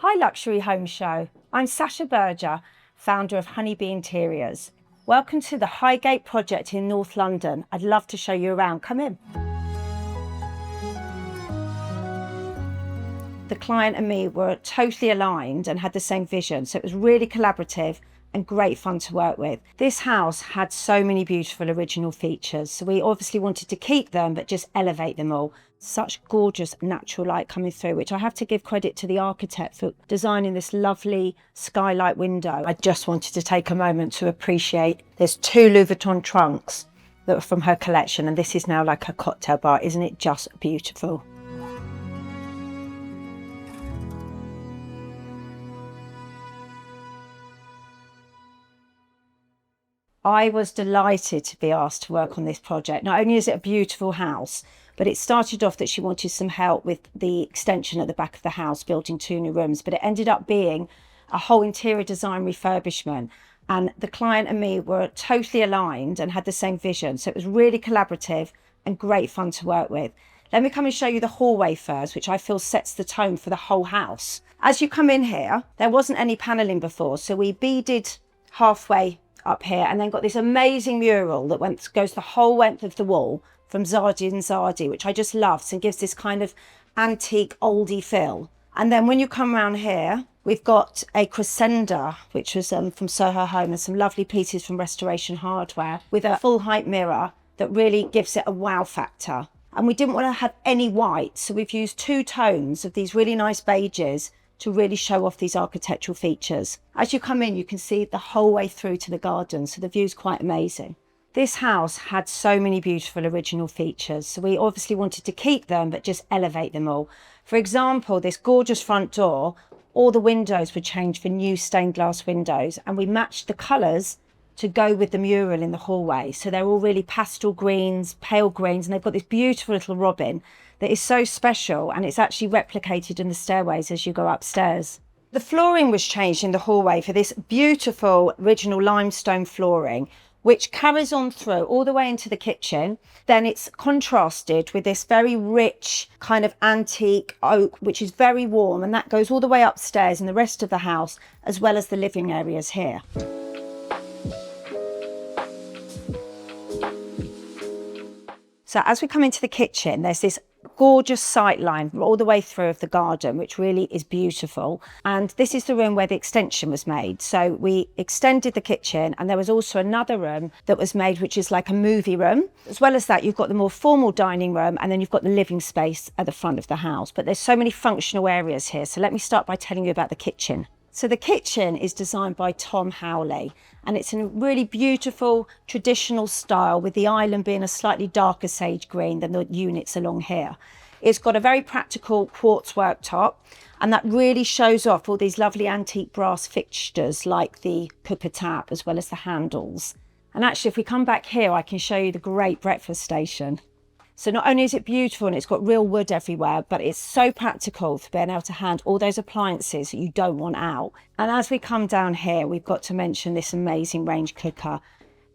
Hi Luxury Home Show, I'm Sacha Berger, founder of Honeybee Interiors. Welcome to the Highgate project in North London. I'd love to show you around, come in. The client and me were totally aligned and had the same vision, so it was really collaborative and great fun to work with. This house had so many beautiful original features, so we obviously wanted to keep them but just elevate them all. Such gorgeous natural light coming through, which I have to give credit to the architect for designing this lovely skylight window. I just wanted to take a moment to appreciate there's 2 Louis Vuitton trunks that were from her collection, and this is now like a cocktail bar. Isn't it just beautiful? I was delighted to be asked to work on this project. Not only is it a beautiful house, but it started off that she wanted some help with the extension at the back of the house, building 2 new rooms, but it ended up being a whole interior design refurbishment. And the client and me were totally aligned and had the same vision. So it was really collaborative and great fun to work with. Let me come and show you the hallway first, which I feel sets the tone for the whole house. As you come in here, there wasn't any paneling before, so we beaded halfway up here and then got this amazing mural that goes the whole length of the wall from Zadi and Zadi, which I just loved and gives this kind of antique oldie feel. And then when you come around here, we've got a crescenda, which was from Soho Home, and some lovely pieces from Restoration Hardware with a full height mirror that really gives it a wow factor. And we didn't want to have any white, so we've used 2 tones of these really nice beiges to really show off these architectural features. As you come in, you can see the whole way through to the garden, so the view's quite amazing. This house had so many beautiful original features, so we obviously wanted to keep them but just elevate them all. For example, this gorgeous front door, all the windows were changed for new stained glass windows, and we matched the colours to go with the mural in the hallway. So they're all really pastel greens, pale greens, and they've got this beautiful little robin that is so special, and it's actually replicated in the stairways as you go upstairs. The flooring was changed in the hallway for this beautiful original limestone flooring, which carries on through all the way into the kitchen. Then it's contrasted with this very rich kind of antique oak, which is very warm, and that goes all the way upstairs in the rest of the house, as well as the living areas here. So as we come into the kitchen, there's this gorgeous sight line all the way through of the garden, which really is beautiful. And this is the room where the extension was made. So we extended the kitchen, and there was also another room that was made, which is like a movie room. As well as that, you've got the more formal dining room, and then you've got the living space at the front of the house. But there's so many functional areas here. So let me start by telling you about the kitchen. So the kitchen is designed by Tom Howley, and it's in a really beautiful traditional style, with the island being a slightly darker sage green than the units along here. It's got a very practical quartz worktop, and that really shows off all these lovely antique brass fixtures like the cooker tap as well as the handles. And actually, if we come back here, I can show you the great breakfast station. So not only is it beautiful and it's got real wood everywhere, but it's so practical for being able to hand all those appliances that you don't want out. And as we come down here, we've got to mention this amazing range cooker.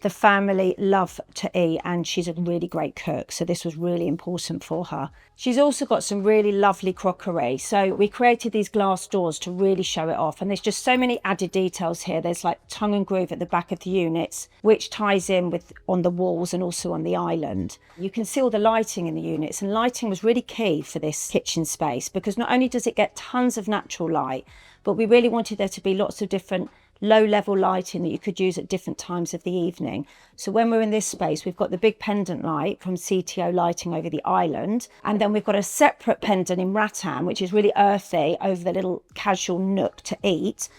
The family love to eat, and she's a really great cook, so this was really important for her. She's also got some really lovely crockery, so we created these glass doors to really show it off, and there's just so many added details here. There's like tongue and groove at the back of the units, which ties in with on the walls and also on the island. You can see all the lighting in the units, and lighting was really key for this kitchen space, because not only does it get tons of natural light, but we really wanted there to be lots of different low-level lighting that you could use at different times of the evening. So when we're in this space, we've got the big pendant light from CTO Lighting over the island, and then we've got a separate pendant in rattan, which is really earthy, over the little casual nook to eat.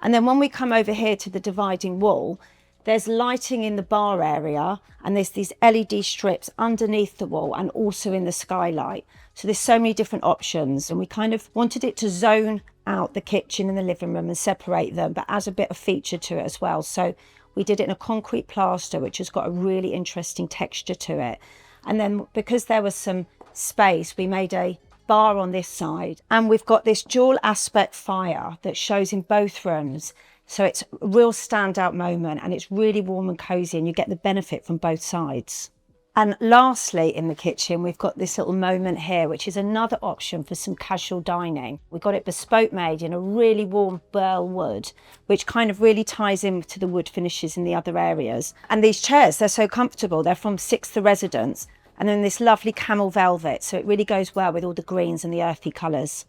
And then when we come over here to the dividing wall, there's lighting in the bar area, and there's these LED strips underneath the wall and also in the skylight. So there's so many different options, and we kind of wanted it to zone out the kitchen and the living room and separate them, but as a bit of feature to it as well. So we did it in a concrete plaster, which has got a really interesting texture to it. And then because there was some space, we made a bar on this side, and we've got this dual aspect fire that shows in both rooms. So it's a real standout moment, and it's really warm and cozy, and you get the benefit from both sides. And lastly, in the kitchen, we've got this little moment here, which is another option for some casual dining. We got it bespoke made in a really warm burl wood, which kind of really ties in to the wood finishes in the other areas. And these chairs, they're so comfortable. They're from Sixth The Residence, and then this lovely camel velvet. So it really goes well with all the greens and the earthy colours.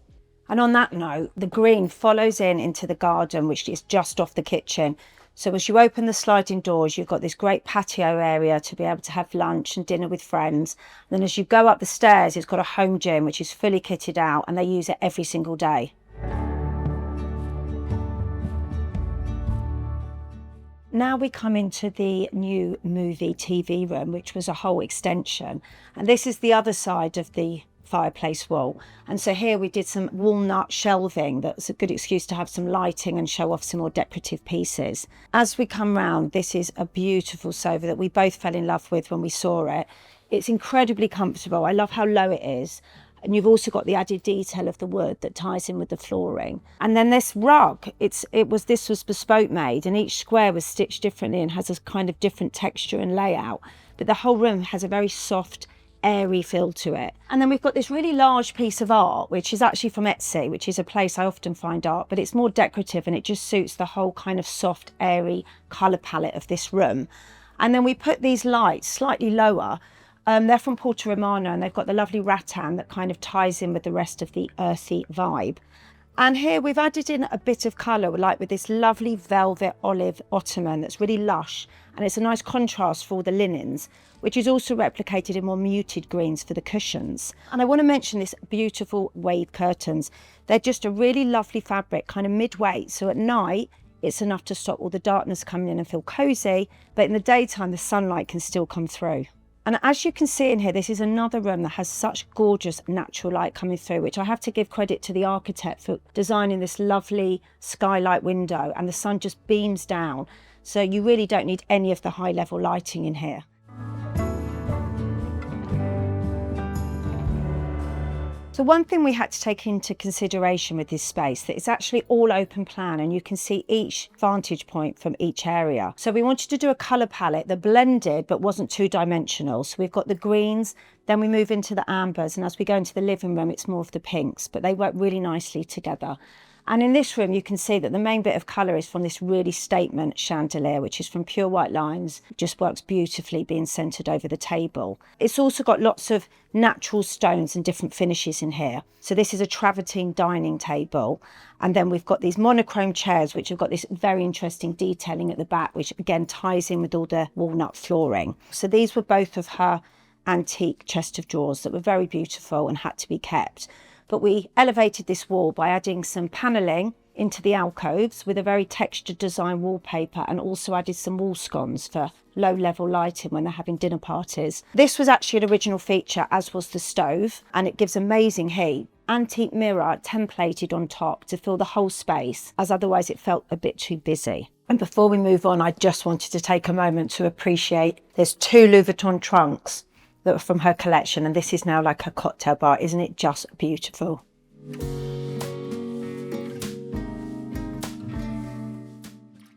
And on that note, the green follows in into the garden, which is just off the kitchen. So as you open the sliding doors, you've got this great patio area to be able to have lunch and dinner with friends. And then as you go up the stairs, it's got a home gym, which is fully kitted out, and they use it every single day. Now we come into the new movie TV room, which was a whole extension. And this is the other side of the fireplace wall. And so here we did some walnut shelving. That's a good excuse to have some lighting and show off some more decorative pieces. As we come round, this is a beautiful sofa that we both fell in love with when we saw it. It's incredibly comfortable. I love how low it is. And you've also got the added detail of the wood that ties in with the flooring. And then this rug, this was bespoke made, and each square was stitched differently and has a kind of different texture and layout. But the whole room has a very soft, airy feel to it. And then we've got this really large piece of art, which is actually from Etsy, which is a place I often find art, but it's more decorative and it just suits the whole kind of soft, airy colour palette of this room. And then we put these lights slightly lower. They're from Porto Romano, and they've got the lovely rattan that kind of ties in with the rest of the earthy vibe. And here we've added in a bit of colour, like with this lovely velvet olive ottoman that's really lush, and it's a nice contrast for all the linens, which is also replicated in more muted greens for the cushions. And I want to mention this beautiful wave curtains. They're just a really lovely fabric, kind of mid-weight, so at night it's enough to stop all the darkness coming in and feel cosy, but in the daytime the sunlight can still come through. And as you can see in here, this is another room that has such gorgeous natural light coming through, which I have to give credit to the architect for designing this lovely skylight window, and the sun just beams down. So you really don't need any of the high level lighting in here. So one thing we had to take into consideration with this space, that it's actually all open plan and you can see each vantage point from each area. So we wanted to do a colour palette that blended but wasn't two dimensional. So we've got the greens, then we move into the ambers, and as we go into the living room it's more of the pinks, but they work really nicely together. And in this room, you can see that the main bit of colour is from this really statement chandelier, which is from pure white lines. It just works beautifully being centred over the table. It's also got lots of natural stones and different finishes in here. So this is a travertine dining table. And then we've got these monochrome chairs, which have got this very interesting detailing at the back, which again ties in with all the walnut flooring. So these were both of her antique chest of drawers that were very beautiful and had to be kept. But we elevated this wall by adding some panelling into the alcoves with a very textured design wallpaper, and also added some wall scones for low level lighting when they're having dinner parties. This was actually an original feature, as was the stove, and it gives amazing heat. Antique mirror templated on top to fill the whole space, as otherwise it felt a bit too busy. And before we move on, I just wanted to take a moment to appreciate there's 2 Louis Vuitton trunks that were from her collection, and this is now like a cocktail bar. Isn't it just beautiful?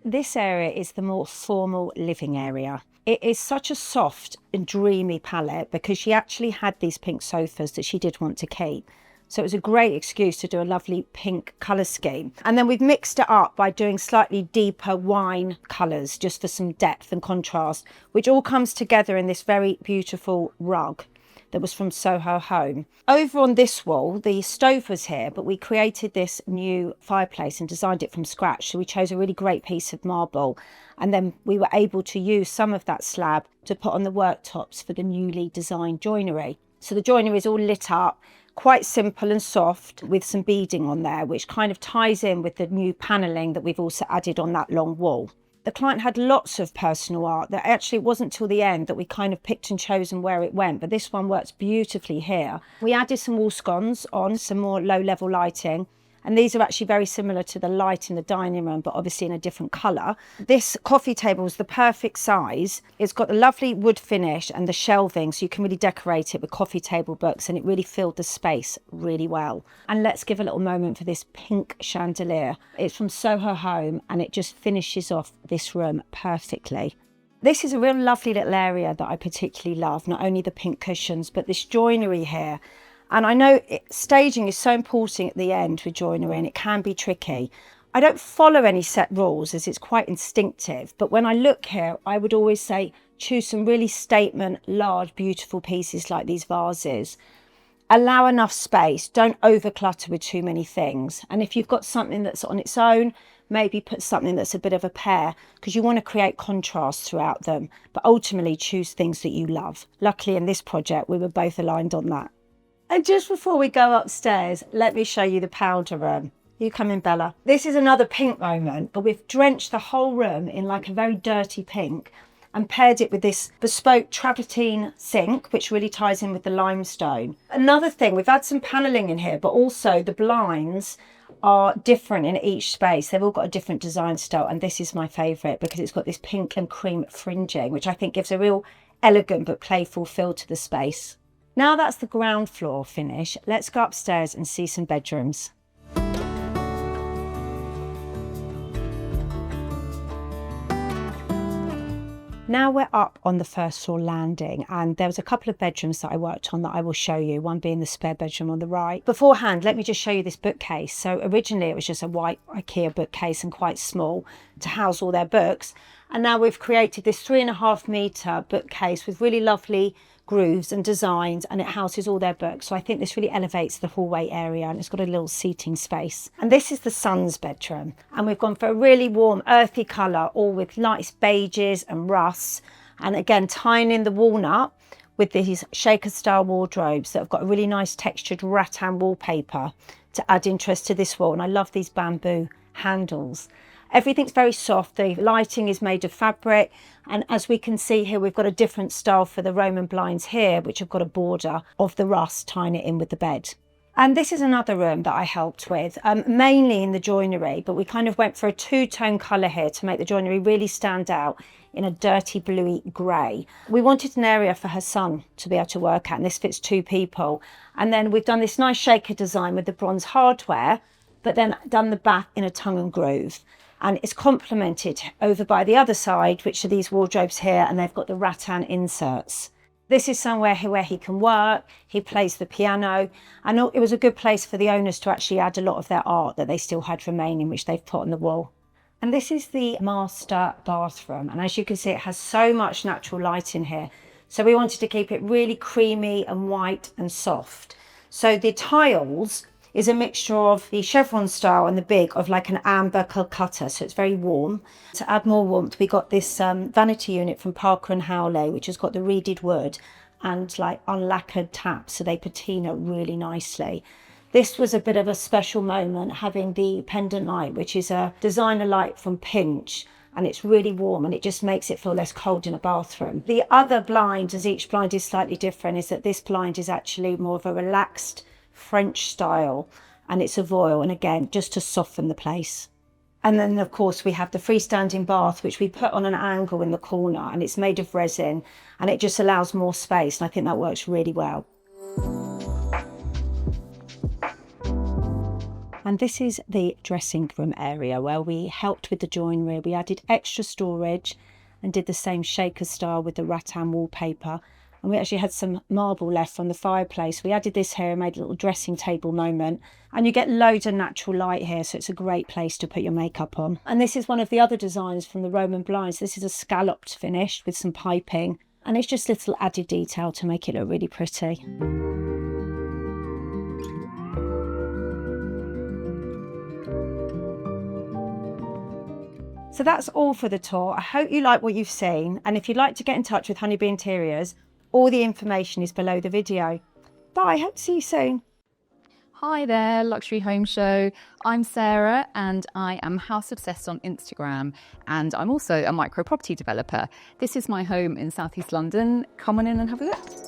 This area is the more formal living area. It is such a soft and dreamy palette because she actually had these pink sofas that she did want to keep. So it was a great excuse to do a lovely pink colour scheme. And then we've mixed it up by doing slightly deeper wine colours, just for some depth and contrast, which all comes together in this very beautiful rug that was from Soho Home. Over on this wall, the stove was here, but we created this new fireplace and designed it from scratch. So we chose a really great piece of marble, and then we were able to use some of that slab to put on the worktops for the newly designed joinery. So the joinery is all lit up, quite simple and soft, with some beading on there, which kind of ties in with the new panelling that we've also added on that long wall. The client had lots of personal art that actually it wasn't till the end that we kind of picked and chosen where it went, but this one works beautifully here. We added some wall scones on, some more low level lighting, and these are actually very similar to the light in the dining room, but obviously in a different colour. This coffee table is the perfect size. It's got a lovely wood finish and the shelving, so you can really decorate it with coffee table books, and it really filled the space really well. And let's give a little moment for this pink chandelier. It's from Soho Home, and it just finishes off this room perfectly. This is a real lovely little area that I particularly love, not only the pink cushions, but this joinery here. And I know staging is so important at the end with joinery, and it can be tricky. I don't follow any set rules as it's quite instinctive, but when I look here, I would always say choose some really statement, large, beautiful pieces like these vases. Allow enough space, don't overclutter with too many things. And if you've got something that's on its own, maybe put something that's a bit of a pair, because you want to create contrast throughout them, but ultimately choose things that you love. Luckily in this project, we were both aligned on that. And just before we go upstairs, let me show you the powder room. You come in, Bella. This is another pink moment, but we've drenched the whole room in like a very dirty pink and paired it with this bespoke travertine sink, which really ties in with the limestone. Another thing, we've had some panelling in here, but also the blinds are different in each space. They've all got a different design style, and this is my favourite because it's got this pink and cream fringing, which I think gives a real elegant but playful feel to the space. Now that's the ground floor finish, let's go upstairs and see some bedrooms. Now we're up on the first floor landing, and there was a couple of bedrooms that I worked on that I will show you, one being the spare bedroom on the right. Beforehand, let me just show you this bookcase. So originally it was just a white IKEA bookcase and quite small to house all their books. And now we've created this 3.5 metre bookcase with really lovely grooves and designs, and it houses all their books. So I think this really elevates the hallway area, and it's got a little seating space. And this is the son's bedroom, and we've gone for a really warm earthy colour, all with nice beiges and rusts, and again tying in the walnut with these shaker style wardrobes that have got a really nice textured rattan wallpaper to add interest to this wall. And I love these bamboo handles. Everything's very soft, the lighting is made of fabric, and as we can see here, we've got a different style for the Roman blinds here, which have got a border of the rust tying it in with the bed. And this is another room that I helped with, mainly in the joinery, but we kind of went for a two-tone colour here to make the joinery really stand out in a dirty bluey grey. We wanted an area for her son to be able to work at, and this fits 2 people. And then we've done this nice shaker design with the bronze hardware, but then done the back in a tongue and groove. And it's complemented over by the other side, which are these wardrobes here, and they've got the rattan inserts. This is somewhere where he can work, he plays the piano, and it was a good place for the owners to actually add a lot of their art that they still had remaining, which they've put on the wall. And this is the master bathroom, and as you can see, it has so much natural light in here. So we wanted to keep it really creamy and white and soft. So the tiles is a mixture of the chevron style and the big of like an amber Calcutta, so it's very warm. To add more warmth, we got this vanity unit from Parker and Howley, which has got the reeded wood and like unlacquered taps, so they patina really nicely. This was a bit of a special moment, having the pendant light, which is a designer light from Pinch, and it's really warm and it just makes it feel less cold in a bathroom. The other blind, as each blind is slightly different, is that this blind is actually more of a relaxed French style, and it's a voile, and again just to soften the place. And then of course we have the freestanding bath, which we put on an angle in the corner, and it's made of resin, and it just allows more space, and I think that works really well. And this is the dressing room area where we helped with the joinery. We added extra storage and did the same shaker style with the rattan wallpaper. And we actually had some marble left from the fireplace. We added this here and made a little dressing table moment. And you get loads of natural light here, so it's a great place to put your makeup on. And this is one of the other designs from the Roman blinds. This is a scalloped finish with some piping. And it's just little added detail to make it look really pretty. So that's all for the tour. I hope you like what you've seen. And if you'd like to get in touch with Honeybee Interiors, all the information is below the video. Bye, hope to see you soon. Hi there, Luxury Home Show. I'm Sarah and I am House Obsessed on Instagram, and I'm also a micro property developer. This is my home in South East London. Come on in and have a look.